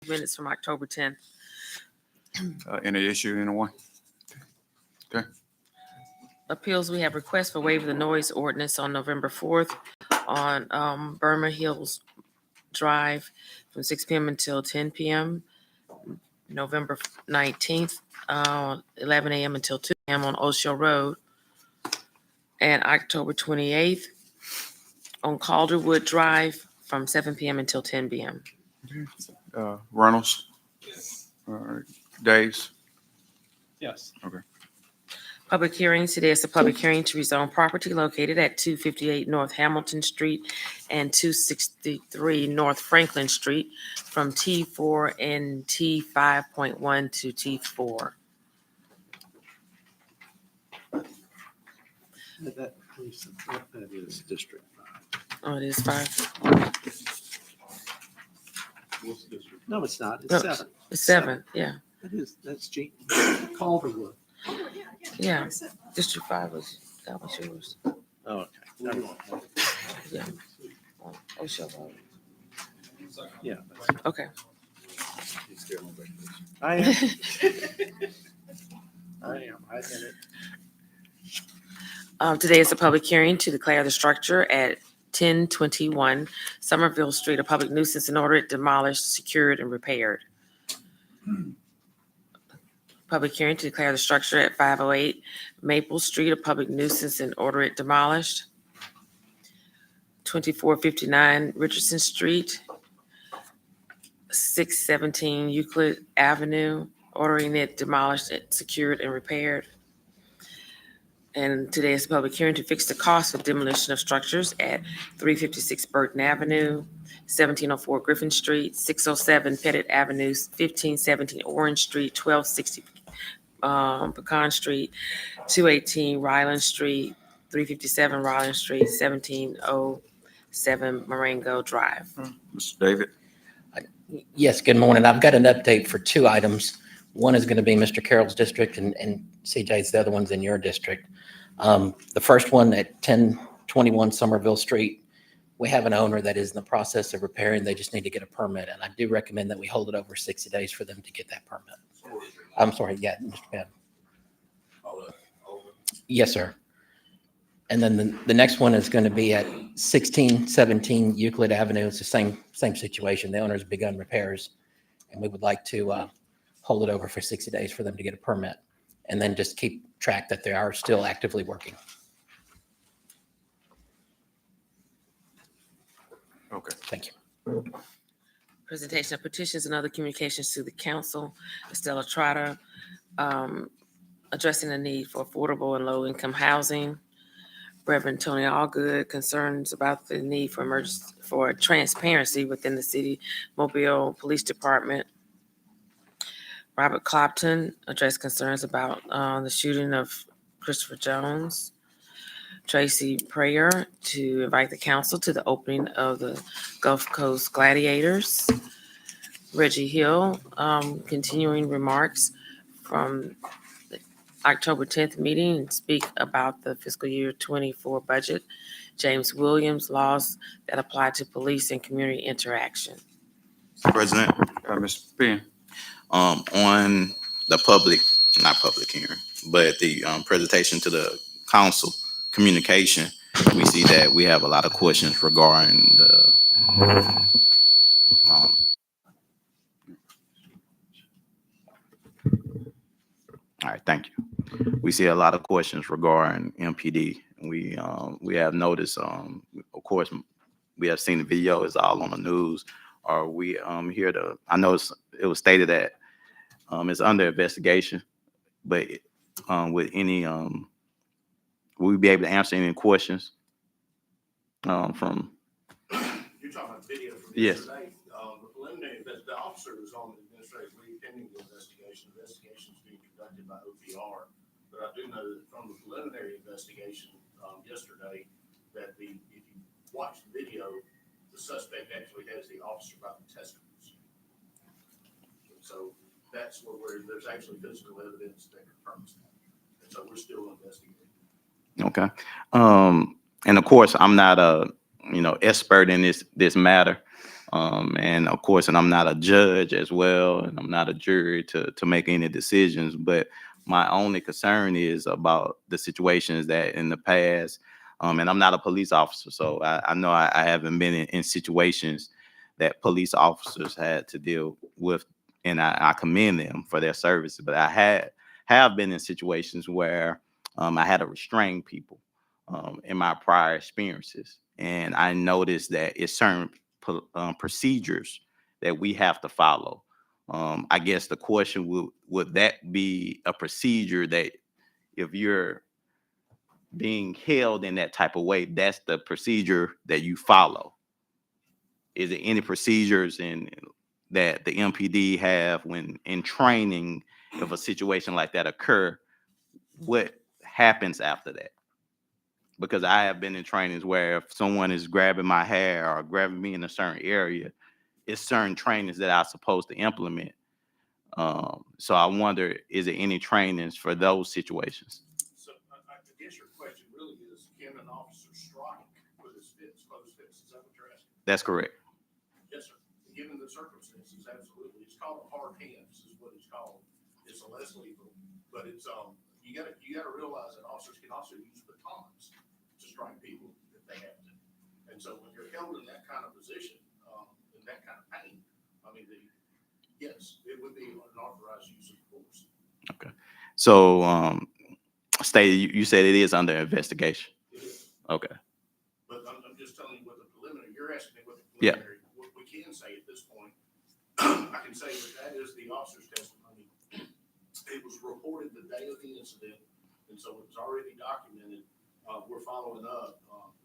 Minutes from October 10th. Any issue, anyone? Okay. Appeals, we have requests for waiver of the noise ordinance on November 4th on Burma Hills Drive from 6 p.m. until 10 p.m. November 19th, 11 a.m. until 2 p.m. on Osho Road. And October 28th on Calderwood Drive from 7 p.m. until 10 p.m. Reynolds? Daves? Yes. Okay. Public hearings. Today is a public hearing to rezone property located at 258 North Hamilton Street and 263 North Franklin Street from T4 and T5.1 to T4. That is District 5. Oh, it is 5. What's district? No, it's not. It's No, 7. It's 7. Yeah. That is, that's Calderwood. Yeah. District 5 that was yours. Oh, okay. Never mind. Yeah. Osho Road. Yeah. Okay. I am. I did it. Today is a public hearing to declare the structure at 1021 Somerville Street a public nuisance and order it demolished, secured, and repaired. Public hearing to declare the structure at 508 Maple Street a public nuisance and order it demolished. 2459 Richardson Street, 617 Euclid Avenue, ordering it demolished, secured, and repaired. And today is a public hearing to fix the cost of demolition of structures at 356 Burton Avenue, 1704 Griffin Street, 607 Pettit Avenue, 1517 Orange Street, 1260 Pecan Street, 218 Ryland Street, 357 Ryland Street, 1707 Marengo Drive. Mr. David? Yes, good morning. I've got an update for 2 items. One is going to be Mr. Carroll's district and CJ's, the other one's in your district. The first one at 1021 Somerville Street, we have an owner that is in the process of repairing. They just need to get a permit. And I do recommend that we hold it over 60 days for them to get that permit. I'm sorry. Yeah, Mr. Penn. Yes, sir. And then the next one is going to be at 1617 Euclid Avenue. It's the same situation. The owner's begun repairs, and we would like to hold it over for 60 days for them to get a permit, and then just keep track that they are still actively working. Okay. Thank you. Presentation of petitions and other communications to the council. Estella Trotter, addressing the need for affordable and low-income housing. Reverend Tony Allgood, concerns about the need for transparency within the city Mobile Police Department. Robert Clopton addressed concerns about the shooting of Christopher Jones. Tracy Prayer to invite the council to the opening of the Gulf Coast Gladiators. Reggie Hill, continuing remarks from the October 10th meeting and speak about the fiscal year 24 budget. James Williams, laws that apply to police and community interaction. President, Mr. Penn? on the not public hearing, but the presentation to the council communication, we see that we have a lot of questions regarding the all right, thank you. We see a lot of questions regarding MPD. We have noticed, of course, we have seen the video. It's all on the news. Or we here to, I know it was stated that it's under investigation, but with any, will we be able to answer any questions from? You're talking about video from Yes. yesterday. The preliminary, the officer was on administrative leave pending the investigation. The investigation is being conducted by OPR. But I do know that from the preliminary investigation yesterday, that if you watch the video, the suspect actually has the officer by the testicles. So that's where there's actually physical evidence that confirms that. And so we're still investigating. Okay. And of course, I'm not a expert in this matter. And of course, and I'm not a judge as well, and I'm not a jury to make any decisions, but my only concern is about the situations that in the past, and I'm not a police officer, so I know I haven't been in situations that police officers had to deal with, and I commend them for their service, but I have been in situations where I had to restrain people in my prior experiences, and I noticed that it's certain procedures that we have to follow. I guess the question would that be a procedure that if you're being held in that type of way, that's the procedure that you follow? Is there any procedures that the MPD have when in training, if a situation like that occur, what happens after that? Because I have been in trainings where if someone is grabbing my hair or grabbing me in a certain area, it's certain trainings that I'm supposed to implement. So I wonder, is there any trainings for those situations? So I guess your question really is, can an officer strike with his fists, closed fists? Is that what you're asking? That's correct. Yes, sir. Given the circumstances, absolutely. It's called a hard hands is what it's called. It's a less lethal, but it's, you gotta realize that officers can also use batons to strike people if they have to. And so when you're held in that kind of position, in that kind of pain, I mean, yes, it would be an authorized use of force. So, you said it is under investigation. It is. Okay. But I'm just telling you what the preliminary, you're asking me what the Yeah. preliminary, what we can say at this point. I can say that is the officer's testimony. It was reported the day of the incident, and so it was already documented. We're following up,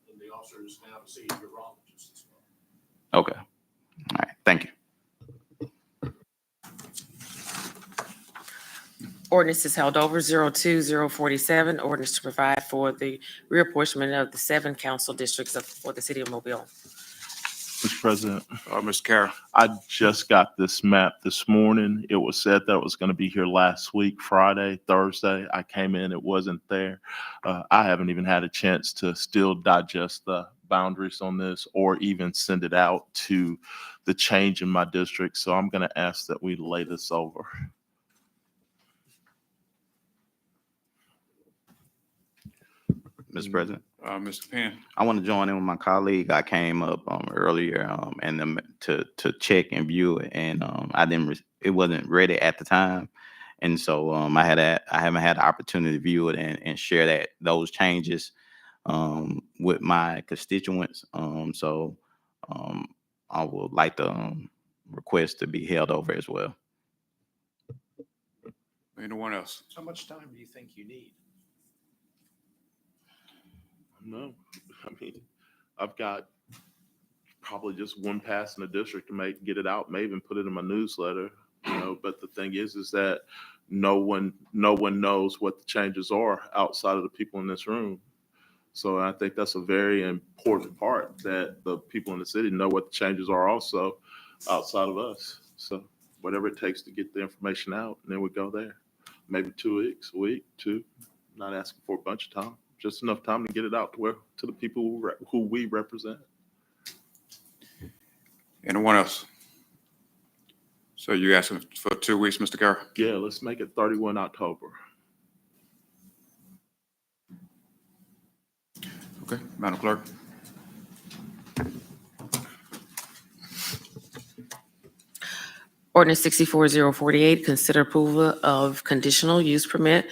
and the officer is now to see a urologist as well. Okay. All right. Thank you. Ordinance is held over 02047. Ordinance to provide for the reapportionment of the 7 council districts for the city of Mobile. Mr. President, Mr. Carroll. I just got this map this morning. It was said that it was going to be here last week, Friday, Thursday. I came in, it wasn't there. I haven't even had a chance to still digest the boundaries on this or even send it out to the change in my district. So I'm going to ask that we lay this over. Mr. President, Mr. Penn. I want to join in with my colleague. I came up earlier and to check and view it, and I didn't. It wasn't ready at the time, and so I haven't had the opportunity to view it and share those changes with my constituents. So I would like to request to be held over as well. Anyone else? How much time do you think you need? No, I mean, I've got probably just one pass in the district to get it out, may even put it in my newsletter, but the thing is that no one knows what the changes are outside of the people in this room. So I think that's a very important part, that the people in the city know what the changes are also outside of us. So whatever it takes to get the information out, and then we go there. Maybe 2 weeks, a week, 2, not asking for a bunch of time. Just enough time to get it out to the people who we represent. Anyone else? So you asking for 2 weeks, Mr. Carroll? Yeah, let's make it 31 October. Okay, Madam Clerk. Ordinance 64048, consider approval of conditional use permit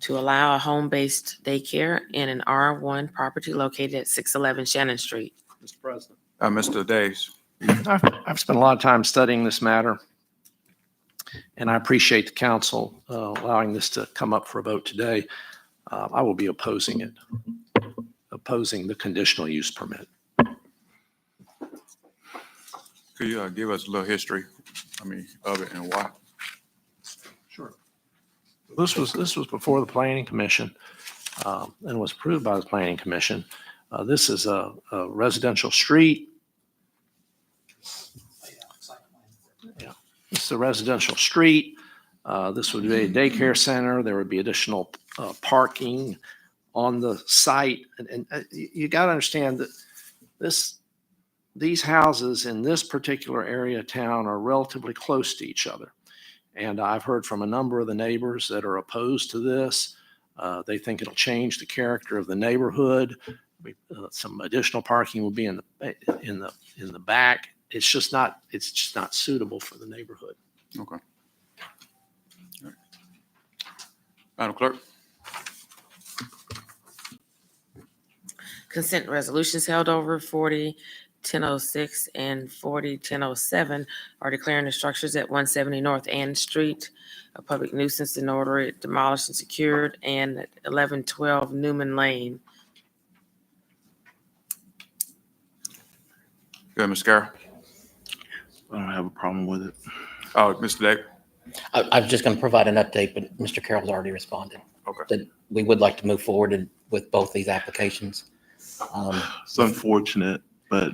to allow a home-based daycare in an R1 property located at 611 Shannon Street. Mr. President. Mr. Days. I've spent a lot of time studying this matter, and I appreciate the council allowing this to come up for a vote today. I will be opposing it, opposing the conditional use permit. Could you give us a little history, of it and why? Sure. This was before the planning commission and was approved by the planning commission. This is a residential street. Yeah, this is a residential street. This would be a daycare center. There would be additional parking on the site. And you got to understand that this these houses in this particular area of town are relatively close to each other. And I've heard from a number of the neighbors that are opposed to this. They think it'll change the character of the neighborhood. Some additional parking will be in the back. It's just not suitable for the neighborhood. Okay. All right. Madam Clerk? Consent resolutions held over 40-1006 and 40-1007 are declaring the structures at 170 North Ann Street a public nuisance in order it demolished and secured, and 1112 Newman Lane. Go ahead, Mr. Carroll. I don't have a problem with it. Oh, Mr. Day? I was just going to provide an update, but Mr. Carroll's already responded. Okay. That we would like to move forward with both these applications. It's unfortunate, but,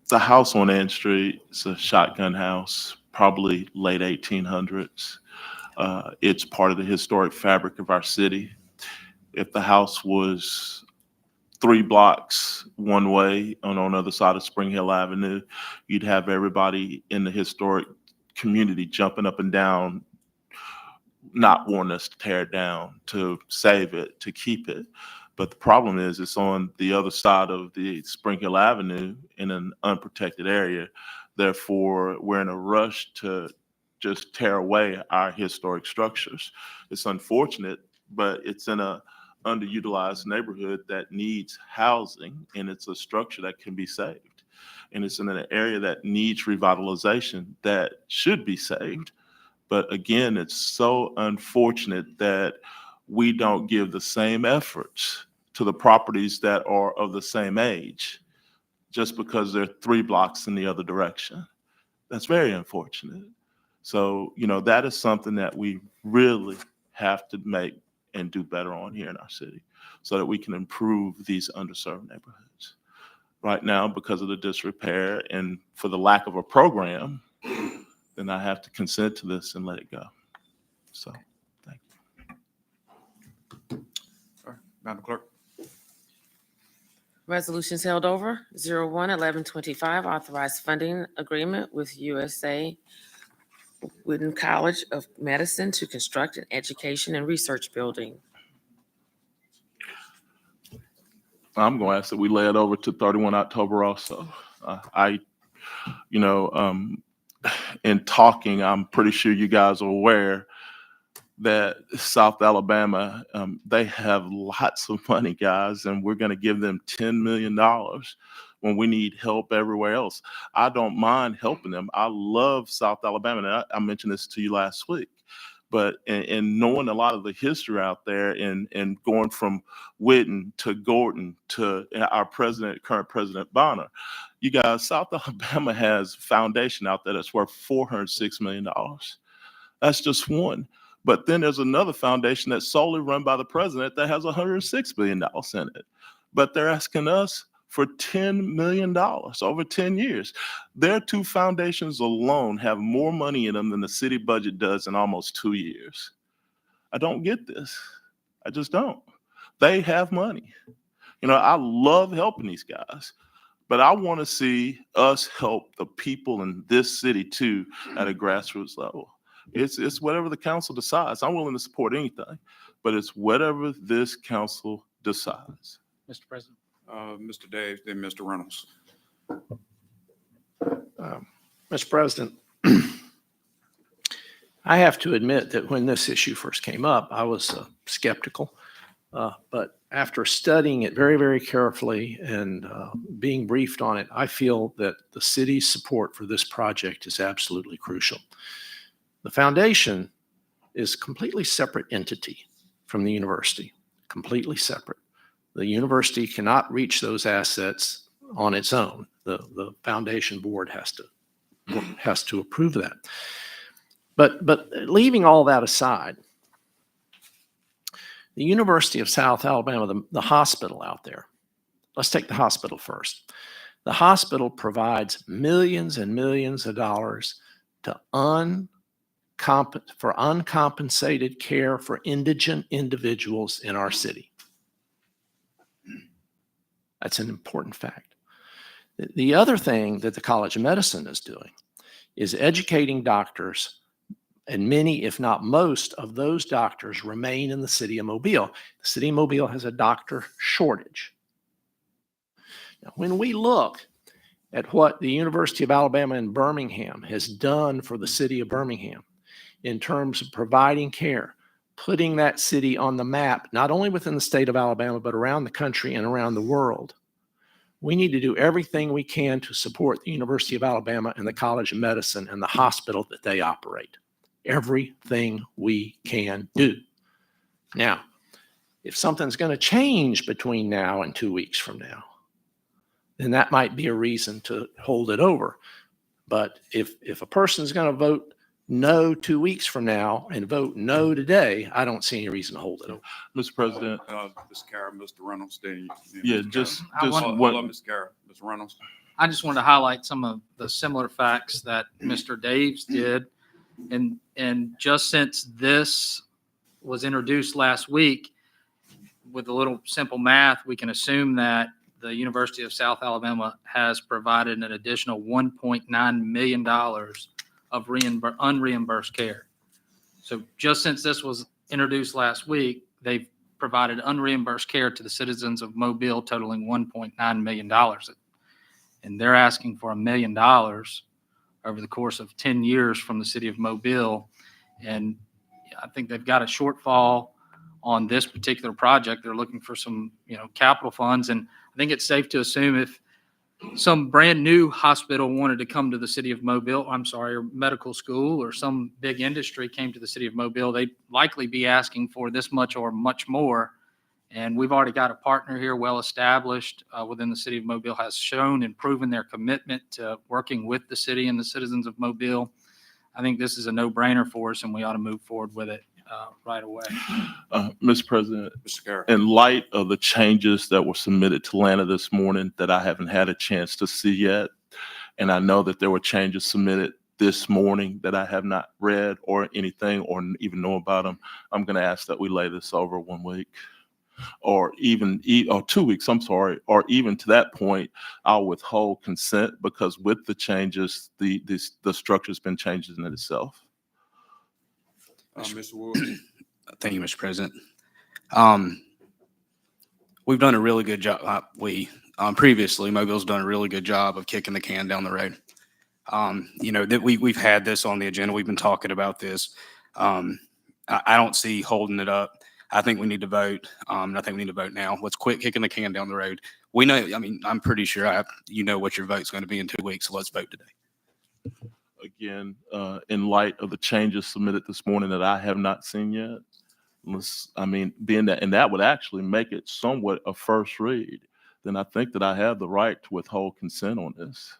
the house on Ann Street is a shotgun house, probably late 1800s. It's part of the historic fabric of our city. If the house was 3 blocks one way on the other side of Spring Hill Avenue, you'd have everybody in the historic community jumping up and down, not wanting us to tear it down, to save it, to keep it. But the problem is it's on the other side of the Spring Hill Avenue in an unprotected area. Therefore, we're in a rush to just tear away our historic structures. It's unfortunate, but it's in a underutilized neighborhood that needs housing, and it's a structure that can be saved. And it's in an area that needs revitalization that should be saved. But again, it's so unfortunate that we don't give the same efforts to the properties that are of the same age just because they're 3 blocks in the other direction. That's very unfortunate. So, that is something that we really have to make and do better on here in our city so that we can improve these underserved neighborhoods. Right now, because of the disrepair and for the lack of a program, then I have to consent to this and let it go. So, thank you. All right. Madam Clerk? Resolutions held over 01-1125 authorized funding agreement with USA Wooden College of Medicine to construct an education and research building. I'm going to ask that we lay it over to 31 October also. In talking, I'm pretty sure you guys are aware that South Alabama, they have lots of money, guys, and we're going to give them $10 million when we need help everywhere else. I don't mind helping them. I love South Alabama, and I mentioned this to you last week. But in knowing a lot of the history out there and going from Whitten to Gordon to our current President Bonner, you guys, South Alabama has a foundation out there that's worth $406 million. That's just one. But then there's another foundation that's solely run by the president that has $106 billion in it. But they're asking us for $10 million over 10 years. Their 2 foundations alone have more money in them than the city budget does in almost 2 years. I don't get this. I just don't. They have money. I love helping these guys, but I want to see us help the people in this city too at a grassroots level. It's whatever the council decides. I'm willing to support anything, but it's whatever this council decides. Mr. President. Mr. Dave, then Mr. Reynolds. Mr. President, I have to admit that when this issue first came up, I was skeptical. But after studying it very, very carefully and being briefed on it, I feel that the city's support for this project is absolutely crucial. The foundation is a completely separate entity from the university, completely separate. The university cannot reach those assets on its own. The foundation board has to approve that. But leaving all that aside, the University of South Alabama, the hospital out there, let's take the hospital first. The hospital provides millions and millions of dollars to uncompensated care for indigent individuals in our city. That's an important fact. The other thing that the College of Medicine is doing is educating doctors, and many, if not most, of those doctors remain in the city of Mobile. The city of Mobile has a doctor shortage. Now, when we look at what the University of Alabama in Birmingham has done for the city of Birmingham in terms of providing care, putting that city on the map, not only within the state of Alabama, but around the country and around the world, we need to do everything we can to support the University of Alabama and the College of Medicine and the hospital that they operate. Everything we can do. Now, if something's going to change between now and 2 weeks from now, then that might be a reason to hold it over. But if a person's going to vote no 2 weeks from now and vote no today, I don't see any reason to hold it over. Mr. President, Ms. Kara, Mr. Reynolds, then. yeah, Mr. just Kara. want- Hold on, Ms. Kara, Mr. Reynolds. I just wanted to highlight some of the similar facts that Mr. Daves did. And just since this was introduced last week, with a little simple math, we can assume that the University of South Alabama has provided an additional $1.9 million of unreimbursed care. So just since this was introduced last week, they've provided unreimbursed care to the citizens of Mobile totaling $1.9 million. And they're asking for $1 million over the course of 10 years from the city of Mobile. And I think they've got a shortfall on this particular project. They're looking for some, capital funds. And I think it's safe to assume if some brand new hospital wanted to come to the city of Mobile, or medical school or some big industry came to the city of Mobile, they'd likely be asking for this much or much more. And we've already got a partner here, well established within the city of Mobile, has shown and proven their commitment to working with the city and the citizens of Mobile. I think this is a no-brainer for us, and we ought to move forward with it right away. Mr. President, Mr. Kara. in light of the changes that were submitted to LANA this morning that I haven't had a chance to see yet, and I know that there were changes submitted this morning that I have not read or anything or even know about them, I'm going to ask that we lay this over 1 week. Or even 2 weeks, or even to that point, I'll withhold consent because with the changes, the structure's been changed in itself. Mr. Woods. Thank you, Mr. President. We've done a really good job. Previously, Mobile's done a really good job of kicking the can down the road. That we've had this on the agenda. We've been talking about this. I don't see holding it up. I think we need to vote. I think we need to vote now. Let's quit kicking the can down the road. We know, I'm pretty sure what your vote's going to be in 2 weeks, so let's vote today. Again, in light of the changes submitted this morning that I have not seen yet, being that, and that would actually make it somewhat a first read, then I think that I have the right to withhold consent on this.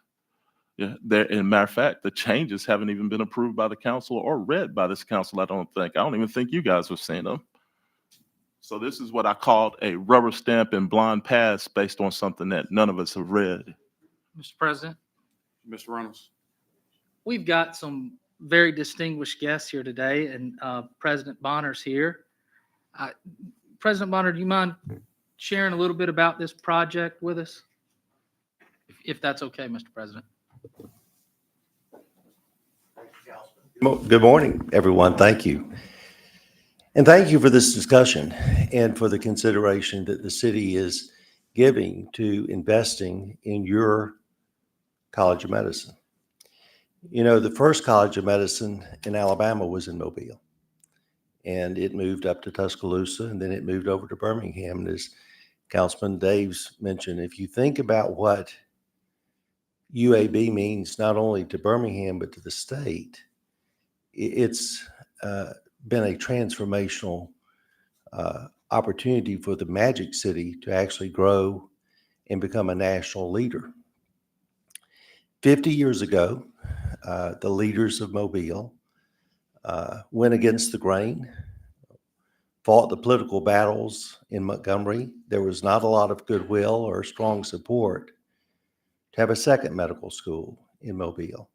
Yeah, as a matter of fact, the changes haven't even been approved by the council or read by this council, I don't even think you guys have seen them. So this is what I called a rubber stamp and blind pass based on something that none of us have read. Mr. President, Mr. Reynolds. we've got some very distinguished guests here today, and President Bonner's here. President Bonner, do you mind sharing a little bit about this project with us? If that's okay, Mr. President. Good morning, everyone. Thank you. And thank you for this discussion and for the consideration that the city is giving to investing in your College of Medicine. The first College of Medicine in Alabama was in Mobile, and it moved up to Tuscaloosa, and then it moved over to Birmingham. And as Councilman Daves mentioned, if you think about what UAB means not only to Birmingham, but to the state, it's been a transformational opportunity for the Magic City to actually grow and become a national leader. 50 years ago, the leaders of Mobile went against the grain, fought the political battles in Montgomery. There was not a lot of goodwill or strong support to have a second medical school in Mobile.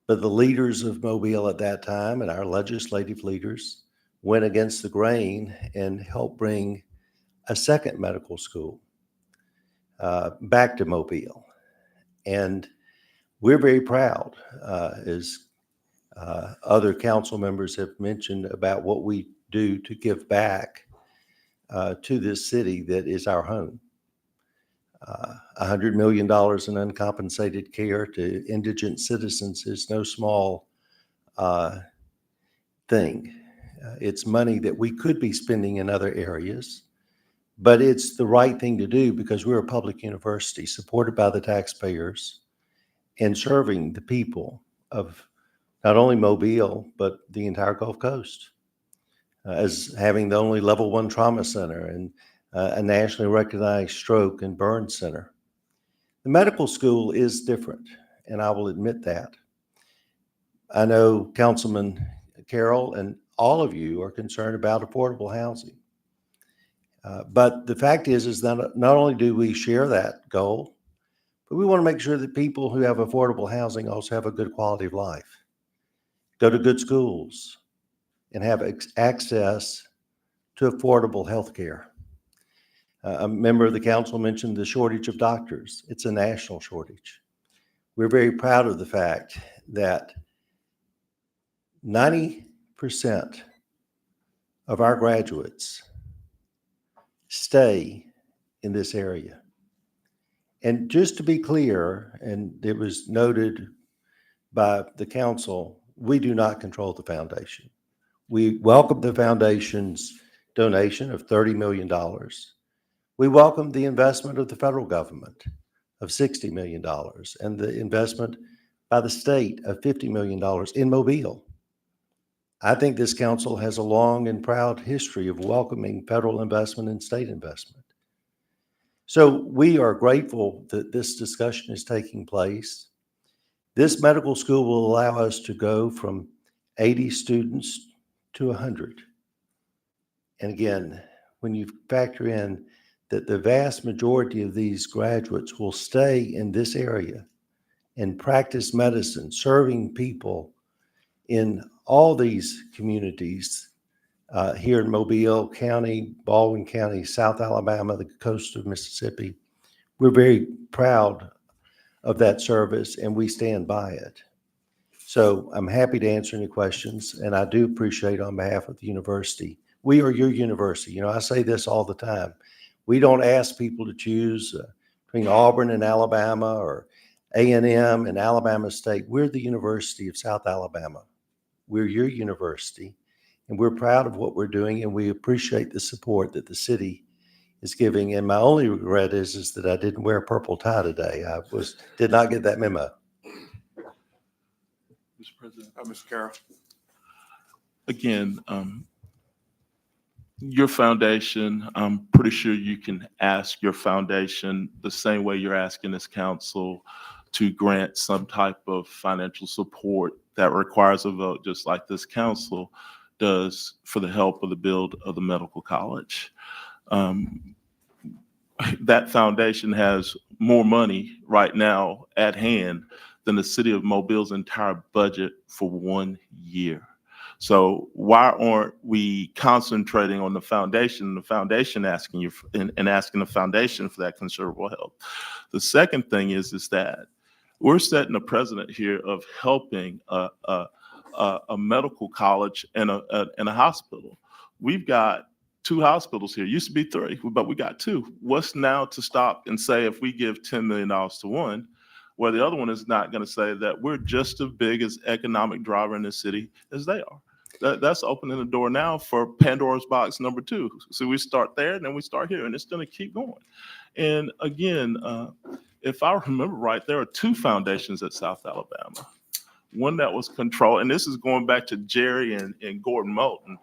But the leaders of Mobile at that time and our legislative leaders went against the grain and helped bring a second medical school. back to Mobile. And we're very proud, as other council members have mentioned, about what we do to give back to this city that is our home. $100 million in uncompensated care to indigent citizens is no small thing. It's money that we could be spending in other areas, but it's the right thing to do because we're a public university supported by the taxpayers and serving the people of not only Mobile, but the entire Gulf Coast. As having the only level 1 trauma center and a nationally recognized stroke and burn center. The medical school is different, and I will admit that. I know Councilman Carroll and all of you are concerned about affordable housing. But the fact is that not only do we share that goal, but we want to make sure that people who have affordable housing also have a good quality of life, go to good schools, and have access to affordable health care. A member of the council mentioned the shortage of doctors. It's a national shortage. We're very proud of the fact that 90% of our graduates stay in this area. And just to be clear, and it was noted by the council, we do not control the foundation. We welcome the foundation's donation of $30 million. We welcome the investment of the federal government of $60 million and the investment by the state of $50 million in Mobile. I think this council has a long and proud history of welcoming federal investment and state investment. So we are grateful that this discussion is taking place. This medical school will allow us to go from 80 students to 100. And again, when you factor in that the vast majority of these graduates will stay in this area and practice medicine, serving people in all these communities here in Mobile County, Baldwin County, South Alabama, the coast of Mississippi. We're very proud of that service and we stand by it. So I'm happy to answer any questions, and I do appreciate on behalf of the university. We are your university. You know, I say this all the time. We don't ask people to choose between Auburn and Alabama or A&M and Alabama State. We're the University of South Alabama. We're your university, and we're proud of what we're doing, and we appreciate the support that the city is giving. And my only regret is that I didn't wear a purple tie today. Did not get that memo. Mr. President. Mr. Carroll. Again, your foundation, I'm pretty sure you can ask your foundation the same way you're asking this council to grant some type of financial support that requires a vote, just like this council does for the help of the build of the medical college. That foundation has more money right now at hand than the city of Mobile's entire budget for 1 year. So why aren't we concentrating on the foundation asking you and asking the foundation for that considerable help? The second thing is that we're setting a precedent here of helping a medical college and a hospital. We've got 2 hospitals here. Used to be 3, but we got 2. What's now to stop and say if we give $10 million to one, where the other one is not going to say that we're just as big as economic driver in this city as they are? That's opening the door now for Pandora's box number 2. So we start there and then we start here, and it's going to keep going. And again, if I remember right, there are 2 foundations at South Alabama. One that was controlled, and this is going back to Jerry and Gordon Moulton.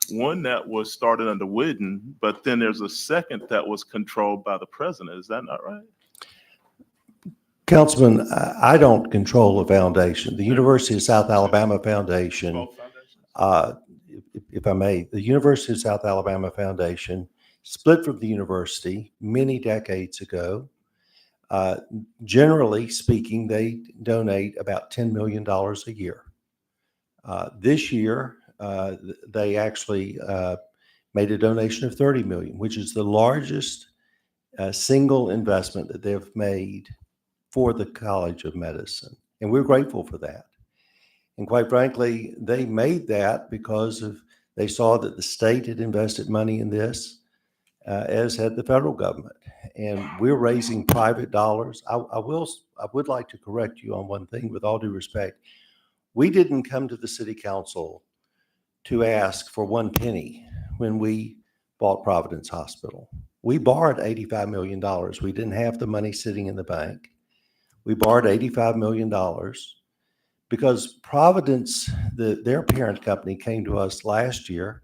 One that was started under Whidden, but then there's a second that was controlled by the president. Is that not right? Councilman, I don't control a foundation. The University of South Alabama Foundation, Both foundations? if I may, the University of South Alabama Foundation split from the university many decades ago. Generally speaking, they donate about $10 million a year. This year, they actually made a donation of $30 million, which is the largest single investment that they've made for the College of Medicine. And we're grateful for that. And quite frankly, they made that because they saw that the state had invested money in this, as had the federal government. And we're raising private dollars. I would like to correct you on one thing with all due respect. We didn't come to the city council to ask for one penny when we bought Providence Hospital. We borrowed $85 million. We didn't have the money sitting in the bank. We borrowed $85 million because Providence, their parent company, came to us last year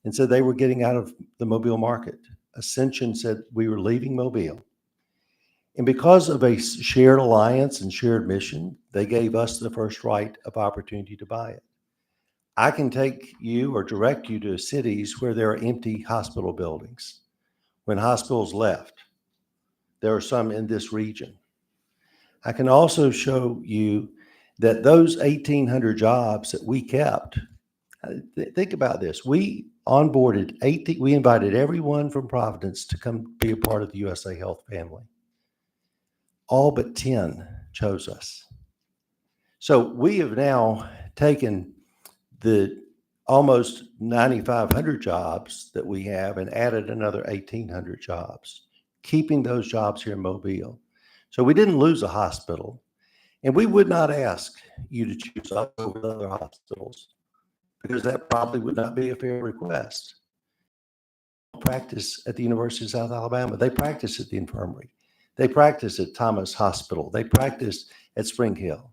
and said they were getting out of the Mobile market. Ascension said we were leaving Mobile. And because of a shared alliance and shared mission, they gave us the first right of opportunity to buy it. I can take you or direct you to cities where there are empty hospital buildings. When hospitals left, there are some in this region. I can also show you that those 1,800 jobs that we kept, think about this. We onboarded we invited everyone from Providence to come be a part of the USA Health family. All but 10 chose us. So we have now taken the almost 9,500 jobs that we have and added another 1,800 jobs, keeping those jobs here in Mobile. So we didn't lose a hospital, and we would not ask you to choose us over other hospitals because that probably would not be a fair request. Practice at the University of South Alabama. They practice at the infirmary. They practice at Thomas Hospital. They practice at Spring Hill.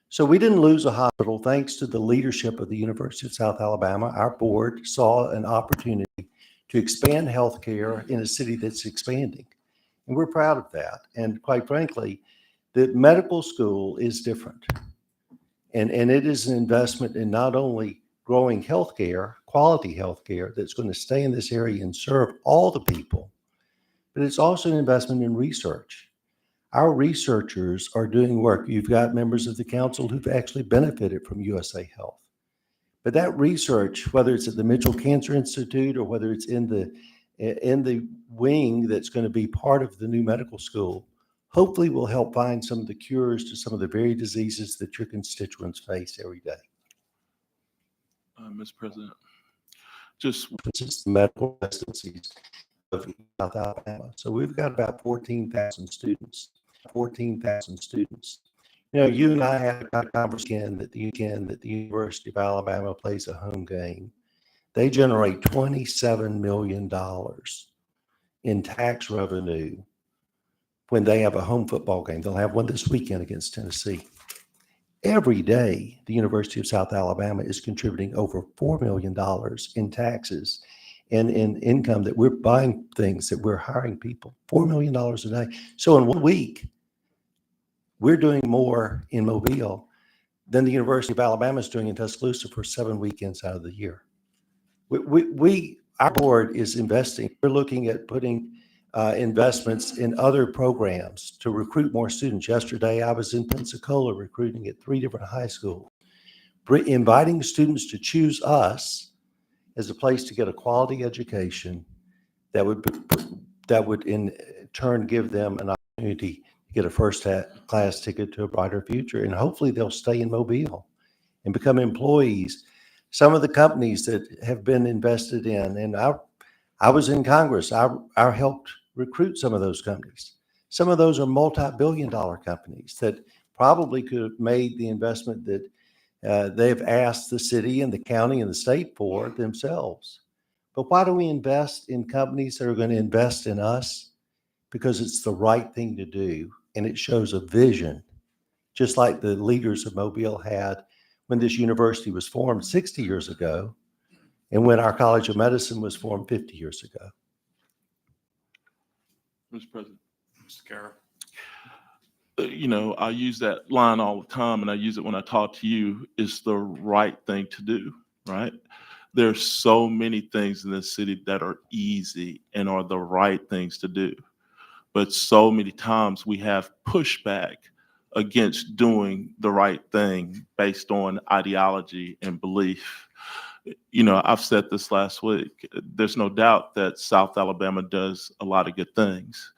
So we didn't lose a hospital thanks to the leadership of the University of South Alabama. Our board saw an opportunity to expand healthcare in a city that's expanding. And we're proud of that. And quite frankly, the medical school is different. And it is an investment in not only growing healthcare, quality healthcare that's going to stay in this area and serve all the people, but it's also an investment in research. Our researchers are doing work. You've got members of the council who've actually benefited from USA Health. But that research, whether it's at the Mitchell Cancer Institute or whether it's in the wing that's going to be part of the new medical school, hopefully will help find some of the cures to some of the very diseases that your constituents face every day. Mr. President, just This is the medical residencies of South Alabama. So we've got about 14,000 students. 14,000 students. You know, you and I had a conversation that the University of Alabama plays a home game. They generate $27 million in tax revenue when they have a home football game. They'll have one this weekend against Tennessee. Every day, the University of South Alabama is contributing over $4 million in taxes and in income that we're buying things, that we're hiring people. $4 million a day. So in 1 week, we're doing more in Mobile than the University of Alabama is doing in Tuscaloosa for 7 weekends out of the year. Our board is investing. We're looking at putting investments in other programs to recruit more students. Yesterday, I was in Pensacola recruiting at 3 different high schools, inviting students to choose us as a place to get a quality education that would in turn give them an opportunity to get a first-class ticket to a brighter future. And hopefully they'll stay in Mobile and become employees. Some of the companies that have been invested in, and I was in Congress, I helped recruit some of those companies. Some of those are multi-billion-dollar companies that probably could have made the investment that they've asked the city and the county and the state for themselves. But why do we invest in companies that are going to invest in us? Because it's the right thing to do, and it shows a vision, just like the leaders of Mobile had when this university was formed 60 years ago and when our College of Medicine was formed 50 years ago. Mr. President, Mr. Carroll. you know, I use that line all the time, and I use it when I talk to you. It's the right thing to do, right? There's so many things in this city that are easy and are the right things to do. But so many times we have pushback against doing the right thing based on ideology and belief. You know, I've said this last week. There's no doubt that South Alabama does a lot of good things.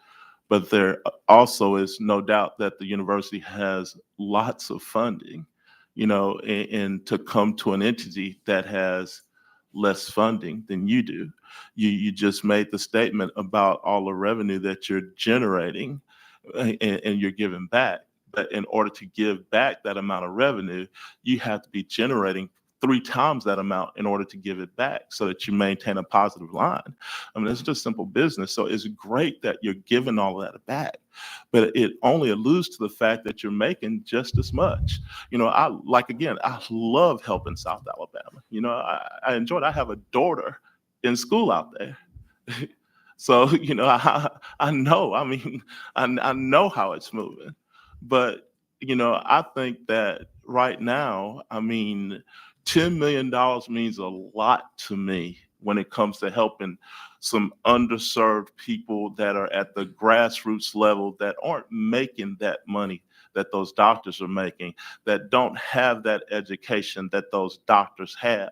but there also is no doubt that the university has lots of funding, you know, and to come to an entity that has less funding than you do. You just made the statement about all the revenue that you're generating and you're giving back. But in order to give back that amount of revenue, you have to be generating 3 times that amount in order to give it back so that you maintain a positive line. I mean, it's just simple business. So it's great that you're giving all of that back, but it only alludes to the fact that you're making just as much. You know, I love helping South Alabama. You know, I enjoy it. I have a daughter in school out there. So, you know, I know, I mean, I know how it's moving, but, you know, I think that right now, I mean, $10 million means a lot to me when it comes to helping some underserved people that are at the grassroots level that aren't making that money that those doctors are making, that don't have that education that those doctors have,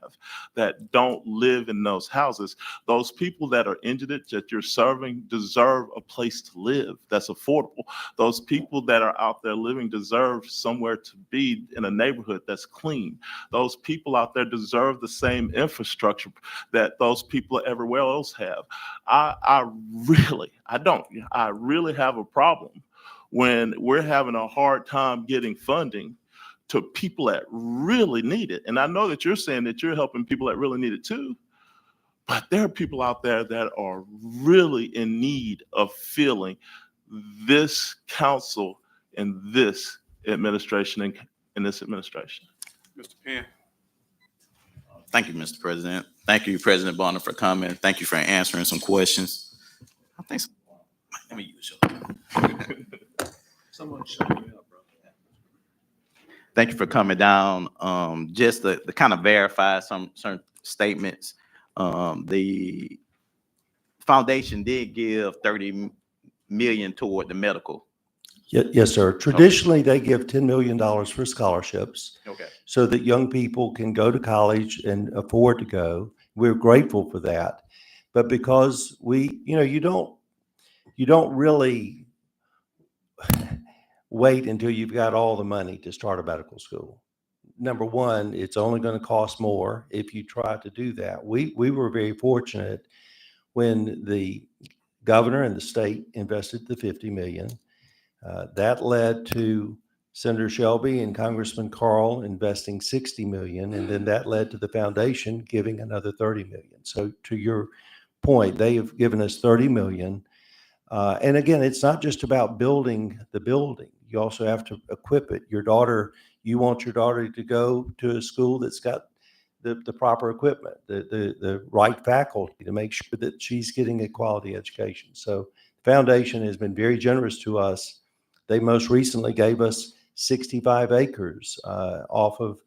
that don't live in those houses. Those people that are indigent that you're serving deserve a place to live that's affordable. Those people that are out there living deserve somewhere to be in a neighborhood that's clean. Those people out there deserve the same infrastructure that those people everywhere else have. I really have a problem when we're having a hard time getting funding to people that really need it. And I know that you're saying that you're helping people that really need it too, but there are people out there that are really in need of feeling this council and this administration and this administration. Mr. Penn? Thank you, Mr. President. Thank you, President Bonner, for coming. Thank you for answering some questions. I think, let me use your. Someone shut me up, bro. Thank you for coming down. Just to kind of verify some certain statements. The foundation did give 30 million toward the medical. Yes, sir. Traditionally, they give $10 million for scholarships Okay. so that young people can go to college and afford to go. We're grateful for that. But because you don't really wait until you've got all the money to start a medical school. Number one, it's only going to cost more if you try to do that. We were very fortunate when the governor and the state invested the $50 million. That led to Senator Shelby and Congressman Carl investing $60 million, and then that led to the foundation giving another $30 million. So to your point, they have given us $30 million. And again, it's not just about building the building. You also have to equip it. You want your daughter to go to a school that's got the proper equipment, the right faculty to make sure that she's getting a quality education. So the foundation has been very generous to us. They most recently gave us 65 acres off of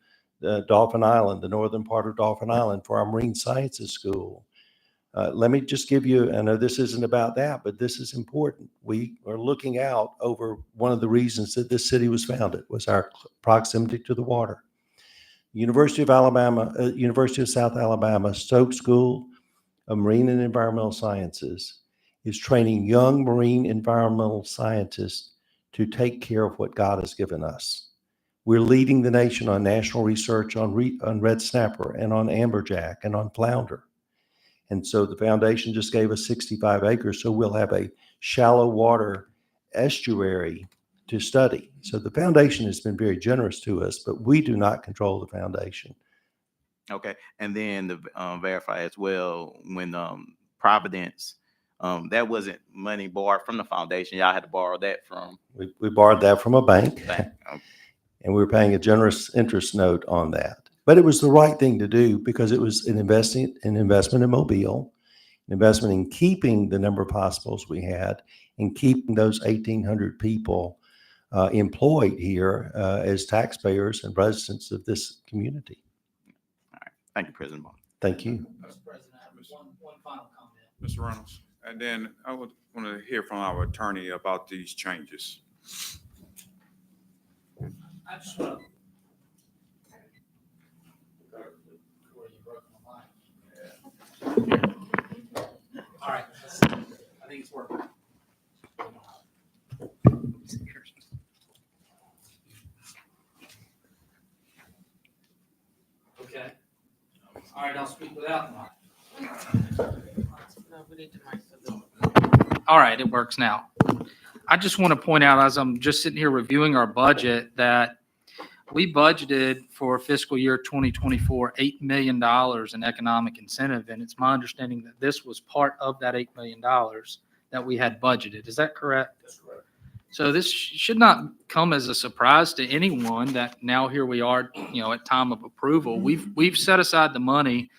Dauphin Island, the northern part of Dauphin Island, for our Marine Sciences School. Let me just give you, I know this isn't about that, but this is important. We are looking out over one of the reasons that this city was founded was our proximity to the water. University of South Alabama, Stokes School of Marine and Environmental Sciences is training young marine environmental scientists to take care of what God has given us. We're leading the nation on national research on red snapper and on amberjack and on flounder. And so the foundation just gave us 65 acres, so we'll have a shallow water estuary to study. So the foundation has been very generous to us, but we do not control the foundation. Okay. And then to verify as well, when Providence, that wasn't money borrowed from the foundation. Y'all had to borrow that from. We borrowed that from a bank, Okay. and we were paying a generous interest note on that. But it was the right thing to do because it was an investment in Mobile, an investment in keeping the number of hospitals we had and keeping those 1,800 people employed here as taxpayers and residents of this community. All right. Thank you, President Bond. Thank you. Mr. President, I have one final comment. Mr. Reynolds? And then I would want to hear from our attorney about these changes. I just want to. All right. I think it's working. Okay. All right, I'll speak without the mic. No, we need the mic for the- All right, it works now. I just want to point out, as I'm just sitting here reviewing our budget, that we budgeted for fiscal year 2024, $8 million in economic incentive. And it's my understanding that this was part of that $8 million that we had budgeted. Is that correct? That's correct. So this should not come as a surprise to anyone that now here we are, at time of approval. We've set aside the money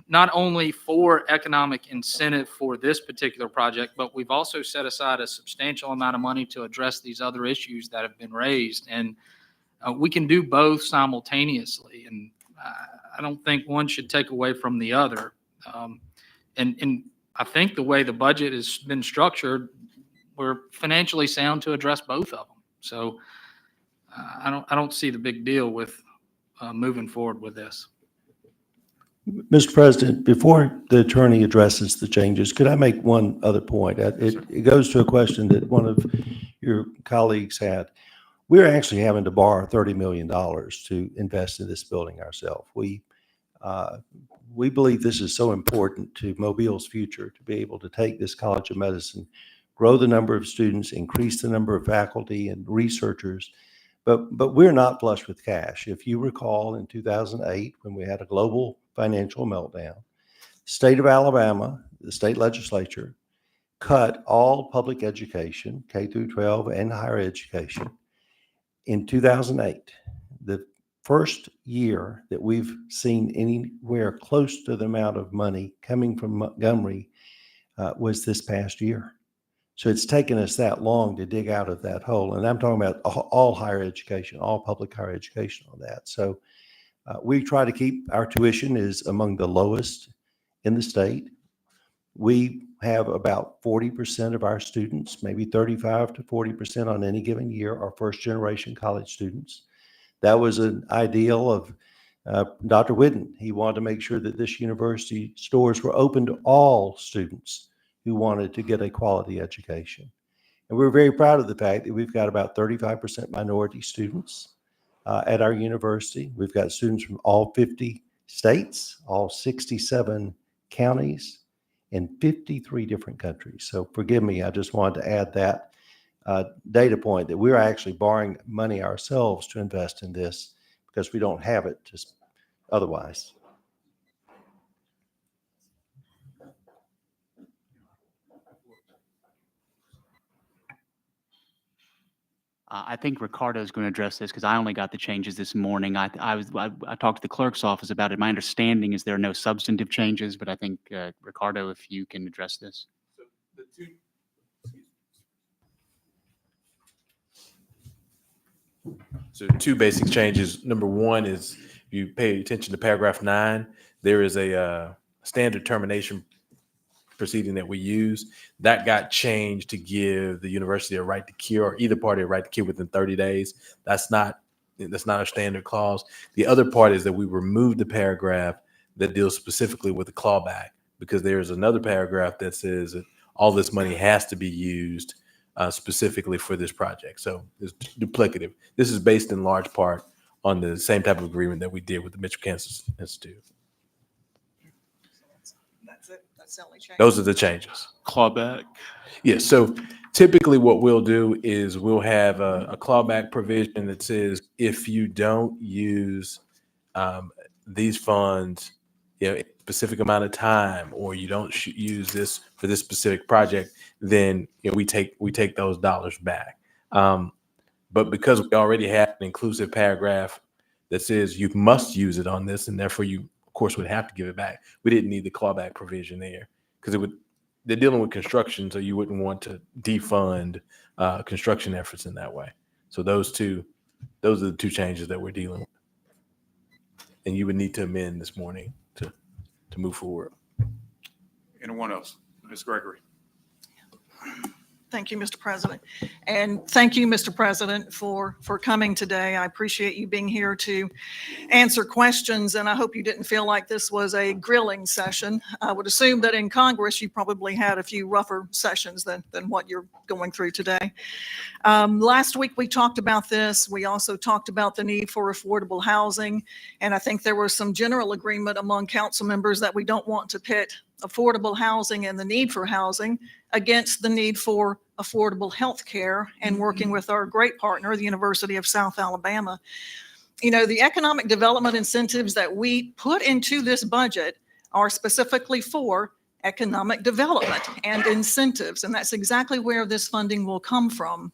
not only for economic incentive for this particular project, but we've also set aside a substantial amount of money to address these other issues that have been raised. And we can do both simultaneously. And I don't think one should take away from the other. And I think the way the budget has been structured, we're financially sound to address both of them. So I don't see the big deal with moving forward with this. Mr. President, before the attorney addresses the changes, could I make one other point? It goes to a question that one of your colleagues had. We're actually having to borrow $30 million to invest in this building ourselves. We believe this is so important to Mobile's future, to be able to take this College of Medicine, grow the number of students, increase the number of faculty and researchers. But we're not flush with cash. If you recall, in 2008, when we had a global financial meltdown, the state of Alabama, the state legislature, cut all public education, K through 12 and higher education, in 2008. The first year that we've seen anywhere close to the amount of money coming from Montgomery was this past year. So it's taken us that long to dig out of that hole. And I'm talking about all higher education, all public higher education on that. So we try to keep our tuition is among the lowest in the state. We have about 40% of our students, maybe 35 to 40% on any given year, are first generation college students. That was an ideal of Dr. Whidden. He wanted to make sure that this university doors were open to all students who wanted to get a quality education. And we're very proud of the fact that we've got about 35% minority students at our university. We've got students from all 50 states, all 67 counties, in 53 different countries. So forgive me, I just wanted to add that data point that we're actually borrowing money ourselves to invest in this because we don't have it just otherwise. I think Ricardo is going to address this because I only got the changes this morning. I talked to the clerk's office about it. My understanding is there are no substantive changes, but I think Ricardo, if you can address this. So two basic changes. Number one is if you pay attention to paragraph 9, there is a standard termination proceeding that we use that got changed to give the university a right to cure, or either party a right to cure within 30 days. That's not a standard clause. The other part is that we removed the paragraph that deals specifically with the clawback, because there's another paragraph that says that all this money has to be used specifically for this project. So it's duplicative. This is based in large part on the same type of agreement that we did with the Mitchell Cancer Institute. That's it. That's the only change. Those are the changes. Clawback. Yes. So typically what we'll do is we'll have a clawback provision that says if you don't use these funds, a specific amount of time, or you don't use this for this specific project, then we take those dollars back. But because we already have an inclusive paragraph that says you must use it on this, and therefore you, of course, would have to give it back, we didn't need the clawback provision there because they're dealing with construction, so you wouldn't want to defund construction efforts in that way. So those are the two changes that we're dealing with, and you would need to amend this morning to move forward. Anyone else? Ms. Gregory? Thank you, Mr. President. And thank you, Mr. President, for coming today. I appreciate you being here to answer questions, and I hope you didn't feel like this was a grilling session. I would assume that in Congress, you probably had a few rougher sessions than what you're going through today. Last week, we talked about this. We also talked about the need for affordable housing, and I think there was some general agreement among council members that we don't want to pit affordable housing and the need for housing against the need for affordable health care, and working with our great partner, the University of South Alabama. You know, the economic development incentives that we put into this budget are specifically for economic development and incentives, and that's exactly where this funding will come from.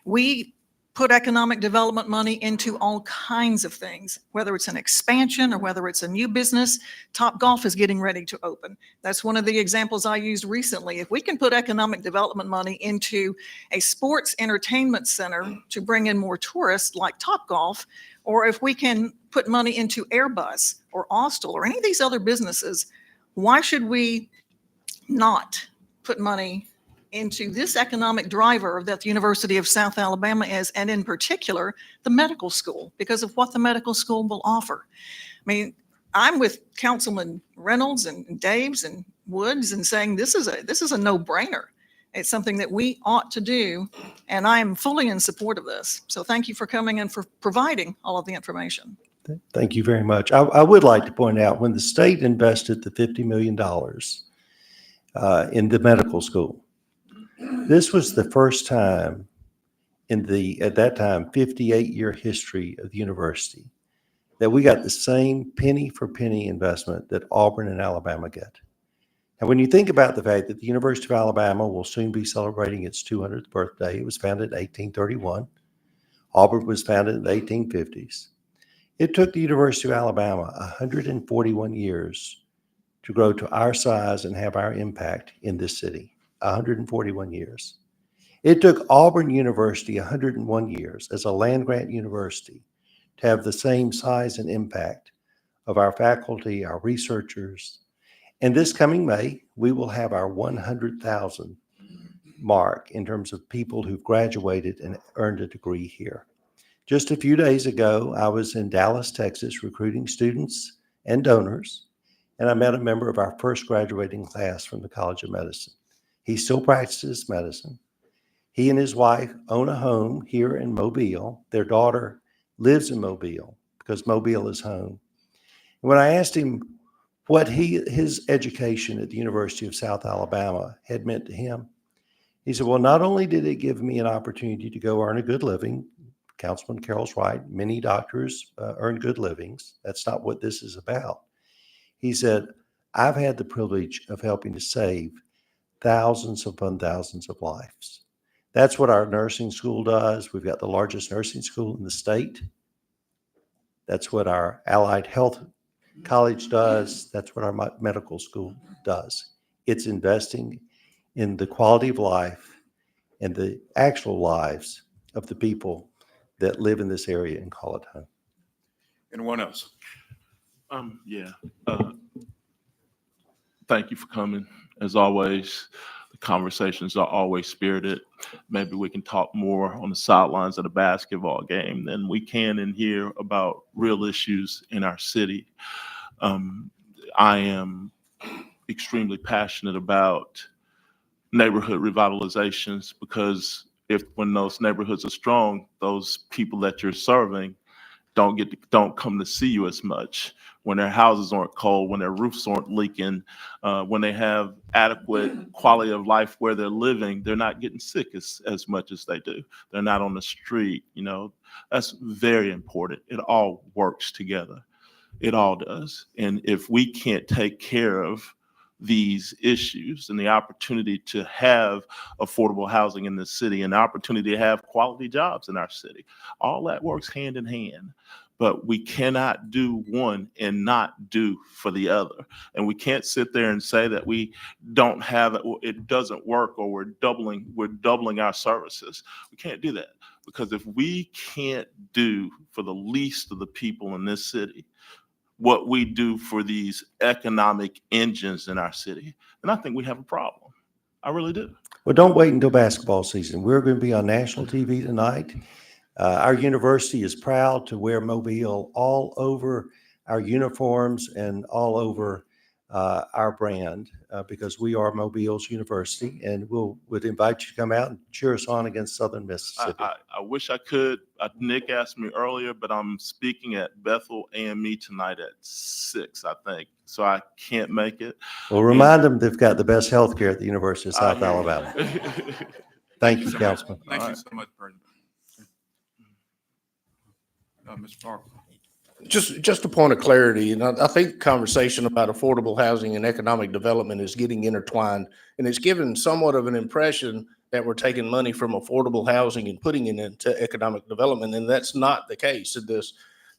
We put economic development money into all kinds of things, whether it's an expansion or whether it's a new business. Topgolf is getting ready to open. That's one of the examples I used recently. If we can put economic development money into a sports entertainment center to bring in more tourists like Topgolf, or if we can put money into Airbus or Austal or any of these other businesses, why should we not put money into this economic driver that the University of South Alabama is, and in particular, the medical school, because of what the medical school will offer? I mean, I'm with Councilman Reynolds and Daves and Woods and saying this is a no-brainer. It's something that we ought to do, and I am fully in support of this. So thank you for coming and for providing all of the information. Thank you very much. I would like to point out, when the state invested the $50 million in the medical school, this was the first time in the, at that time, 58-year history of the university that we got the same penny for penny investment that Auburn and Alabama get. And when you think about the fact that the University of Alabama will soon be celebrating its 200th birthday, it was founded in 1831. Auburn was founded in the 1850s. It took the University of Alabama 141 years to grow to our size and have our impact in this city. 141 years. It took Auburn University 101 years as a land-grant university to have the same size and impact of our faculty, our researchers. And this coming May, we will have our 100,000 mark in terms of people who've graduated and earned a degree here. Just a few days ago, I was in Dallas, Texas, recruiting students and donors, and I met a member of our first graduating class from the College of Medicine. He still practices medicine. He and his wife own a home here in Mobile. Their daughter lives in Mobile because Mobile is home. And when I asked him what his education at the University of South Alabama had meant to him, he said, well, not only did it give me an opportunity to go earn a good living, Councilman Carroll's right, many doctors earn good livings. That's not what this is about. He said, I've had the privilege of helping to save thousands upon thousands of lives. That's what our nursing school does. We've got the largest nursing school in the state. That's what our allied health college does. That's what our medical school does. It's investing in the quality of life and the actual lives of the people that live in this area and call it home. Anyone else? Yeah. Thank you for coming. As always, the conversations are always spirited. Maybe we can talk more on the sidelines of the basketball game than we can in here about real issues in our city. I am extremely passionate about neighborhood revitalizations, because when those neighborhoods are strong, those people that you're serving don't come to see you as much. When their houses aren't cold, when their roofs aren't leaking, when they have adequate quality of life where they're living, they're not getting sick as much as they do. They're not on the street. You know, that's very important. It all works together. It all does. And if we can't take care of these issues and the opportunity to have affordable housing in this city and the opportunity to have quality jobs in our city, all that works hand in hand. But we cannot do one and not do for the other. And we can't sit there and say that we don't have it, it doesn't work, or we're doubling our services. We can't do that, because if we can't do for the least of the people in this city what we do for these economic engines in our city, then I think we have a problem. I really do. Well, don't wait until basketball season. We're going to be on national TV tonight. Our university is proud to wear Mobile all over our uniforms and all over our brand because we are Mobile's university, and would invite you to come out and cheer us on against Southern Mississippi. I wish I could. Nick asked me earlier, but I'm speaking at Bethel AME tonight at 6, I think. So I can't make it. Well, remind them they've got the best health care at the University of South I- Alabama. Thank you, Councilman. Thank you so much, President. Mr. Parker. Just a point of clarity, and I think conversation about affordable housing and economic development is getting intertwined, and it's given somewhat of an impression that we're taking money from affordable housing and putting it into economic development, and that's not the case in this.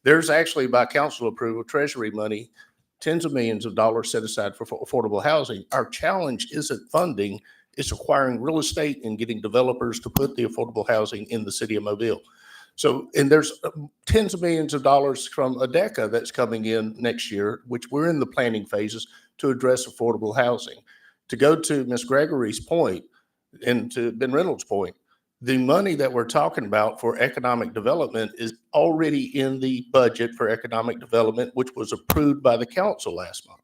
There's actually, by council approval, Treasury money, tens of millions of dollars set aside for affordable housing. Our challenge isn't funding, it's acquiring real estate and getting developers to put the affordable housing in the city of Mobile. So, and there's tens of millions of dollars from ADECA that's coming in next year, which we're in the planning phases to address affordable housing. To go to Ms. Gregory's point and to Ben Reynolds' point, the money that we're talking about for economic development is already in the budget for economic development, which was approved by the council last month.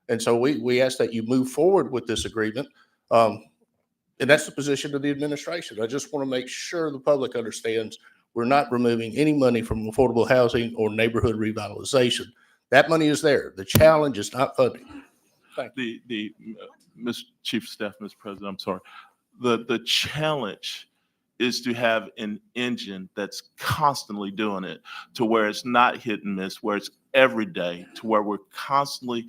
And so we ask that you move forward with this agreement. And that's the position of the administration. I just want to make sure the public understands we're not removing any money from affordable housing or neighborhood revitalization. That money is there. The challenge is not funding. Ms. Chief of Staff, Mr. President, I'm sorry. The challenge is to have an engine that's constantly doing it to where it's not hit and miss, where it's every day, to where we're constantly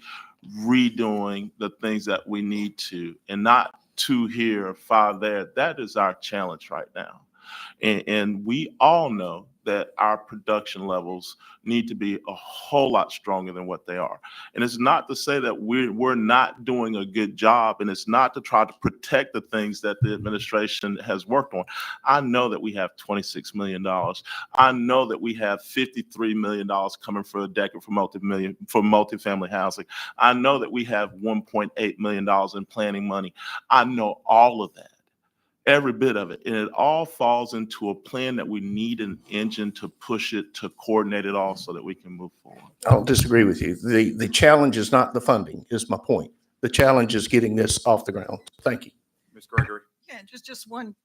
redoing the things that we need to, and not 2 here or 5 there. That is our challenge right now. And we all know that our production levels need to be a whole lot stronger than what they are. And it's not to say that we're not doing a good job, and it's not to try to protect the things that the administration has worked on. I know that we have $26 million. I know that we have $53 million coming for ADECA for multifamily housing. I know that we have $1.8 million in planning money. I know all of that. Every bit of it. And it all falls into a plan that we need an engine to push it, to coordinate it all so that we can move forward. I don't disagree with you. The challenge is not the funding, is my point. The challenge is getting this off the ground. Thank you. Ms. Gregory. Yeah, just one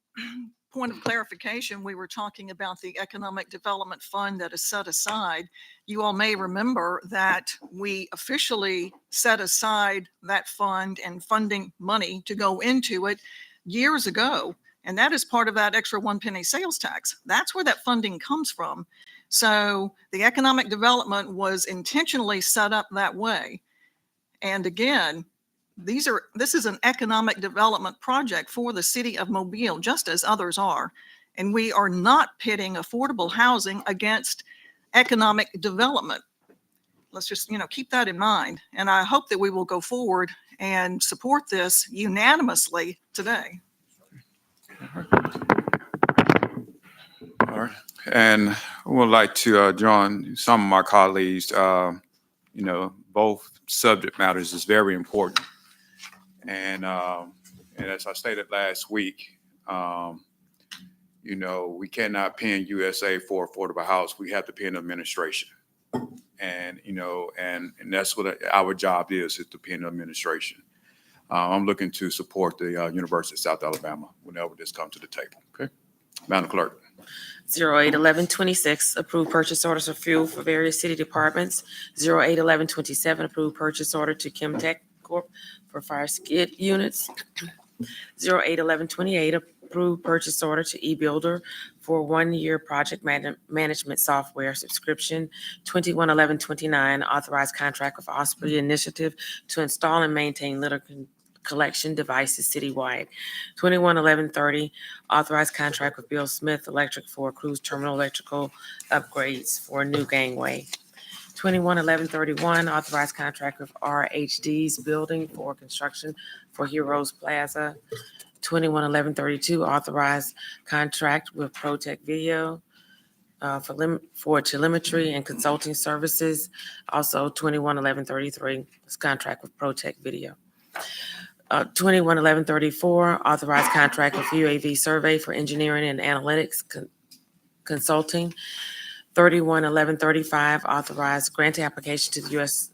point of clarification. We were talking about the Economic Development Fund that is set aside. You all may remember that we officially set aside that fund and funding money to go into it years ago, and that is part of that extra 1 penny sales tax. That's where that funding comes from. So the economic development was intentionally set up that way. And again, this is an economic development project for the city of Mobile, just as others are. And we are not pitting affordable housing against economic development. Let's just, keep that in mind. And I hope that we will go forward and support this unanimously today. All right. And I would like to join some of my colleagues. Both subject matters is very important. And as I stated last week, we cannot pin USA for affordable house. We have to pin administration. And that's what our job is to pin administration. I'm looking to support the University of South Alabama whenever this comes to the table. Okay. Madam Clerk. 08-11-26, approved purchase orders for fuel for various city departments. 08-11-27, approved purchase order to Chemtech Corp. For fire skid units. 08-11-28, approved purchase order to eBuilder for 1-year project management software subscription. 21-11-29, authorized contract with Osprey Initiative to install and maintain litter collection devices citywide. 21-11-30, authorized contract with Bill Smith Electric for cruise terminal electrical upgrades for a new gangway. 21-11-31, authorized contract with RHD's building for construction for Heroes Plaza. 21-11-32, authorized contract with ProTech Video for telemetry and consulting services. Also 21-11-33, this contract with ProTech Video. 211134, authorized contract with UAV Survey for engineering and analytics consulting. 311135, authorized grant application to the U.S.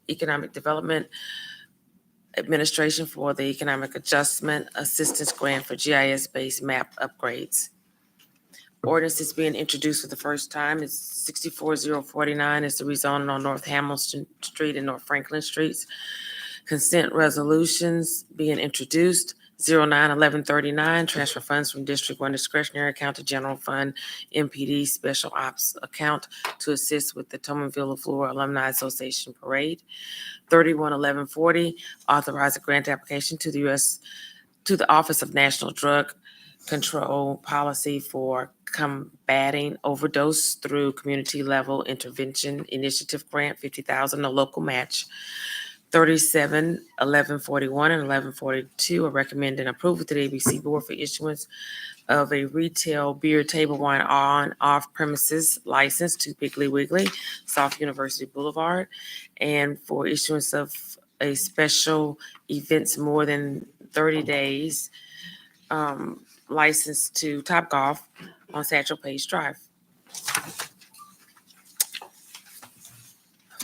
Economic Development Administration for the Economic Adjustment Assistance Grant for GIS-based map upgrades. Ordinance is being introduced for the first time. It's 64049. It's the rezoning on North Hamilton Street and North Franklin Streets. Consent resolutions being introduced. 091139, transfer funds from District 1 discretionary account to general fund MPD special ops account to assist with the Tomanville LaFleur Alumni Association Parade. 311140, authorize a grant application to the Office of National Drug Control Policy for combating overdose through community level intervention initiative grant, 50,000, no local match. 371141 and 1142 are recommending approval to the ABC Board for issuance of a retail beer table wine on off premises license to Piggly Wiggly, South University Boulevard, and for issuance of a special events more than 30 days license to Top Golf on Satchel Paige Drive.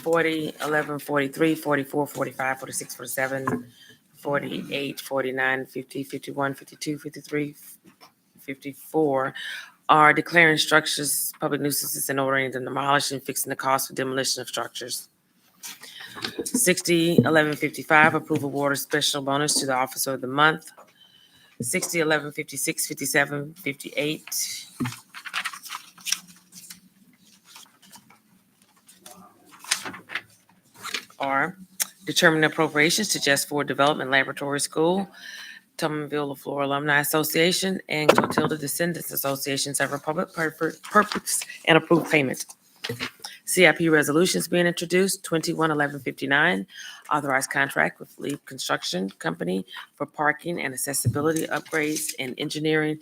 40, 11, 43, 44, 45, 46, 47, 48, 49, 50, 51, 52, 53, 54 are declaring structures public nuisances and ordering them demolished and fixing the cost for demolition of structures. 60, 1155, approve award special bonus to the officer of the month. 60, 11, 56, 57, 58. Are determine appropriations to Just for Development Laboratory School, Tomanville LaFleur Alumni Association, and Clotilda Descendants Association several public purpose and approve payment. CIP resolutions being introduced. 211159, authorized contract with Leap Construction Company for parking and accessibility upgrades and engineering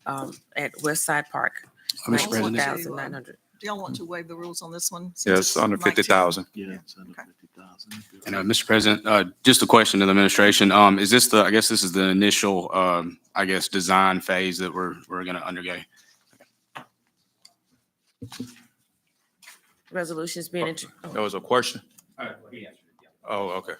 at West Side Park. Mr. President. 19,900. Do y'all want to waive the rules on this one? Yes, under 50,000. Yeah, it's under 50,000. And Mr. President, just a question to the administration. Is this I guess this is the initial, design phase that we're going to undergo. Resolutions being That was a question? Oh, okay.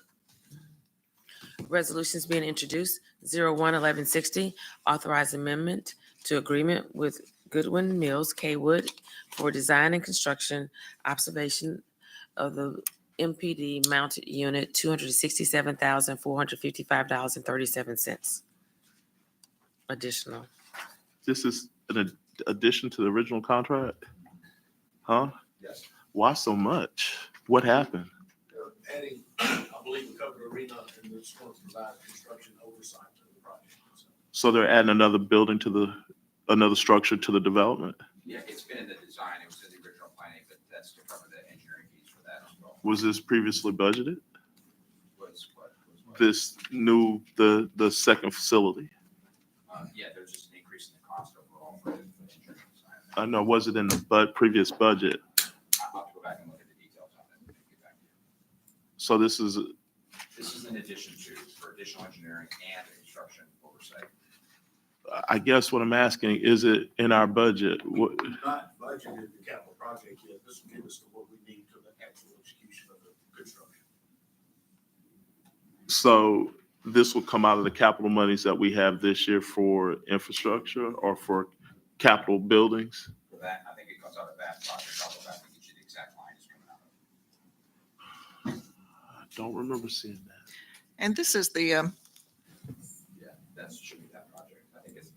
Resolutions being introduced. 011160, authorized amendment to agreement with Goodwin Mills Kaywood for design and construction observation of the MPD mounted unit, $267,455.37. Additional. This is an addition to the original contract? Huh? Yes. Why so much? What happened? Adding, I believe, the covered arena and it's going to provide construction oversight to the project. So they're adding another building to another structure to the development? Yeah, it's been in the design. It was in the original planning, but that's to cover the engineering fees for that as well. Was this previously budgeted? Was what? This new, the second facility? Yeah, there's just an increase in the cost overall for the engineering design. I know, was it in the previous budget? I'll have to go back and look at the details on it and get back to you. So this is, This is in addition to, for additional engineering and construction oversight. I guess what I'm asking, is it in our budget? What, Not budgeted the capital project yet. This will give us what we need to the actual execution of the construction. so this will come out of the capital monies that we have this year for infrastructure or for capital buildings? For that, I think it comes out of that project. I'll go back and get you the exact line it's coming out of. I don't remember seeing that. And this is the, Yeah, that should be that project.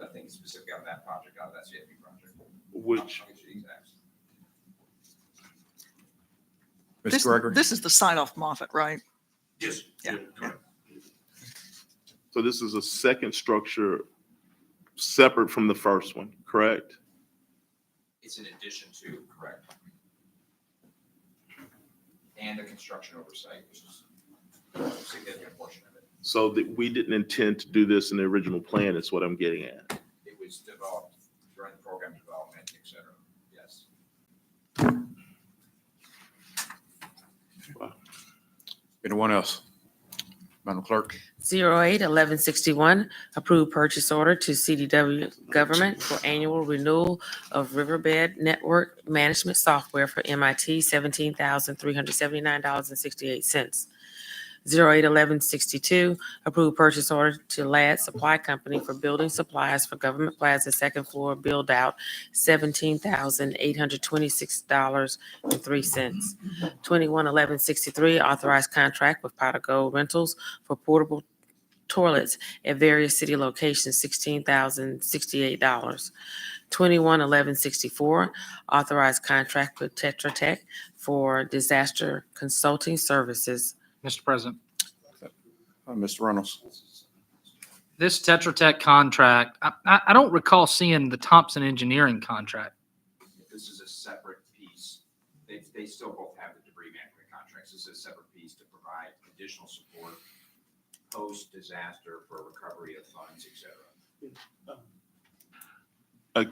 I think it's specifically out of that project, out of that CFP project. Which, I'll get you the exacts. Ms. Gregory? this is the sign off Moffett, right? Yes. Yeah. Correct. so this is a second structure separate from the first one, correct? It's in addition to, correct. And the construction oversight, which is a significant portion of it. So that we didn't intend to do this in the original plan is what I'm getting at. It was developed during the program development, et cetera. Yes. Anyone else? Madam Clerk. 08-1161, approved purchase order to CDW Government for annual renewal of Riverbed Network Management Software for MIT, $17,379.68. 08-1162, approved purchase order to Ladd Supply Company for building supplies for Government Plaza second floor build out, $17,826.03. 21-1163, authorized contract with Pot of Gold Rentals for portable toilets at various city locations, $16,068. 21-1164, authorized contract with Tetra Tech for disaster consulting services. Mr. President, Mr. Reynolds. this Tetra Tech contract, I don't recall seeing the Thompson Engineering contract. This is a separate piece. They still both have the debris management contracts. This is a separate piece to provide additional support post-disaster for recovery of funds, et cetera.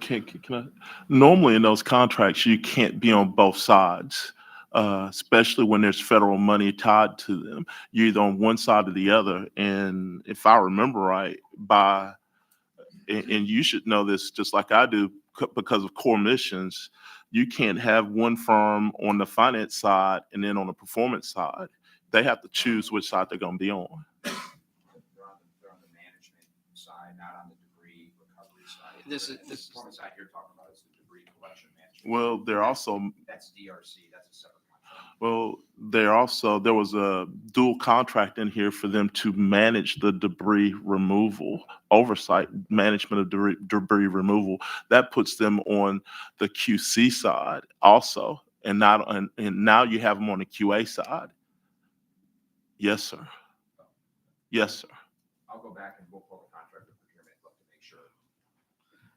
Can I, normally in those contracts, you can't be on both sides, especially when there's federal money tied to them. You're either on one side or the other. And if I remember right, and you should know this just like I do because of core missions, you can't have one firm on the finance side and then on the performance side. They have to choose which side they're going to be on. They're on the management side, not on the debris recovery side. This is- The performance side you're talking about is the debris collection management. Well, they're also That's DRC, that's a separate contract. Well, there was a dual contract in here for them to manage the debris removal, oversight, management of debris removal. That puts them on the QC side also, and now you have them on the QA side. Yes, sir. Yes, sir. I'll go back and we'll pull the contract with procurement book to make sure.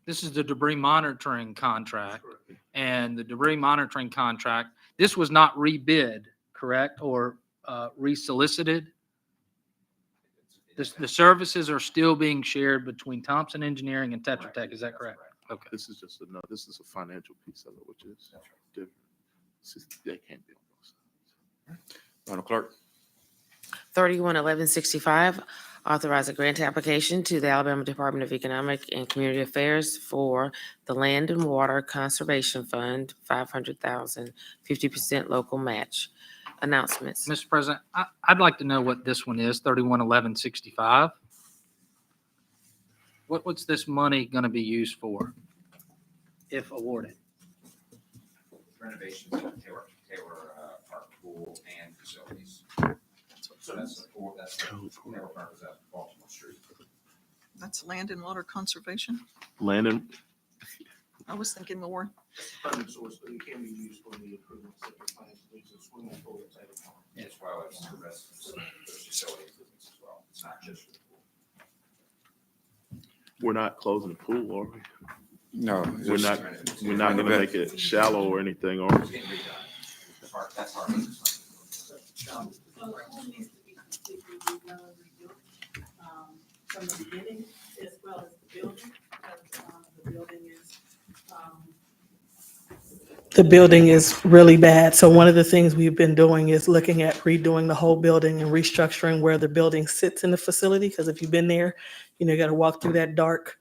This is the debris monitoring contract, and the debris monitoring contract, this was not rebid, correct, or resolicited? The services are still being shared between Thompson Engineering and Tetra Tech, is that correct? Okay. This is this is a financial piece of it, which is different. They can't be on both sides. Madam Clerk. 31-1165, authorize a grant application to the Alabama Department of Economic and Community Affairs for the Land and Water Conservation Fund, $500,000, 50% local match. Announcements. Mr. President, I'd like to know what this one is, 31-1165. What's this money going to be used for, if awarded? Renovations of Taylor Park Pool and facilities. So that's the pool, that's the Taylor Park is at Baltimore Street. That's land and water conservation. Landon, I was thinking more. Funding source, but it can be used for the improvements that we're planning to do to the swimming pool at Taylor Park. As well as the rest of the facility improvements as well. It's not just for the pool. we're not closing the pool, are we? No. We're not going to make it shallow or anything, are we? It's getting redone. The park, that's our business. Well, the pool needs to be completely redone and rebuilt, from the beginning as well as the building, because, the building is really bad. So one of the things we've been doing is looking at redoing the whole building and restructuring where the building sits in the facility. Because if you've been there, you got to walk through that dark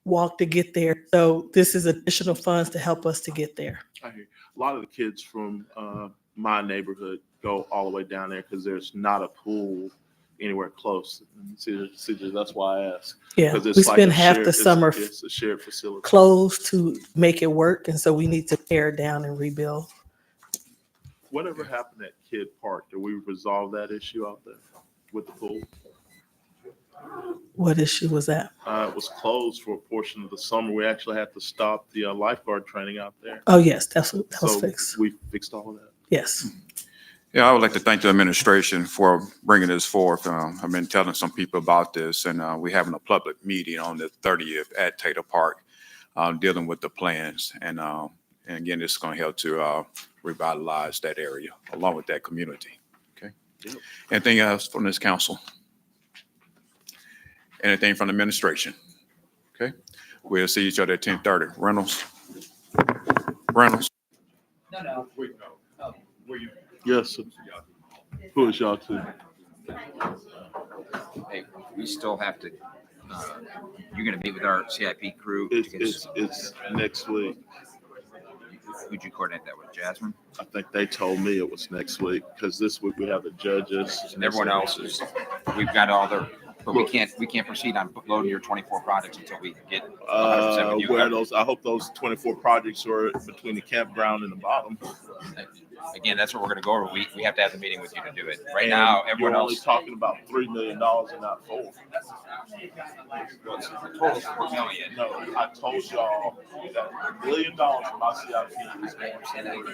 walk to get there. So this is additional funds to help us to get there. I hear. A lot of the kids from my neighborhood go all the way down there because there's not a pool anywhere close. See, that's why I asked. Yeah, 'Cause it's we like spend a half shared- the summer It's a shared facility. closed to make it work. And so we need to tear it down and rebuild. Whatever happened at Kid Park? Did we resolve that issue out there with the pool? What issue was that? It was closed for a portion of the summer. We actually had to stop the lifeguard training out there. Oh, yes, that was So fixed. we fixed all of that. Yes. Yeah, I would like to thank the administration for bringing this forth. I've been telling some people about this, and we're having a public meeting on the 30th at Taylor Park, dealing with the plans. And again, this is going to help to revitalize that area along with that community. Okay. Yep. Anything else from this council? Anything from the administration? Okay. We'll see each other at 10:30. Reynolds? No. Yes, sir. Who is y'all two? Hey, we still have to, you're gonna meet with our CIP crew. to get It's next week. Who'd you coordinate that with, Jasmine? I think they told me it was next week because this week we have the judges. And everyone else is, we've got all their, but we can't proceed on loading your 24 projects until we get 100% with you. Where those, I hope those 24 projects are between the campground and the bottom. Again, that's what we're gonna go over. We have to have the meeting with you to do it. Right And now, everyone you're only else. talking about $3 million and not $4. Well, it's a total of $4 million. No, I told y'all that $1 million from my CIP is going to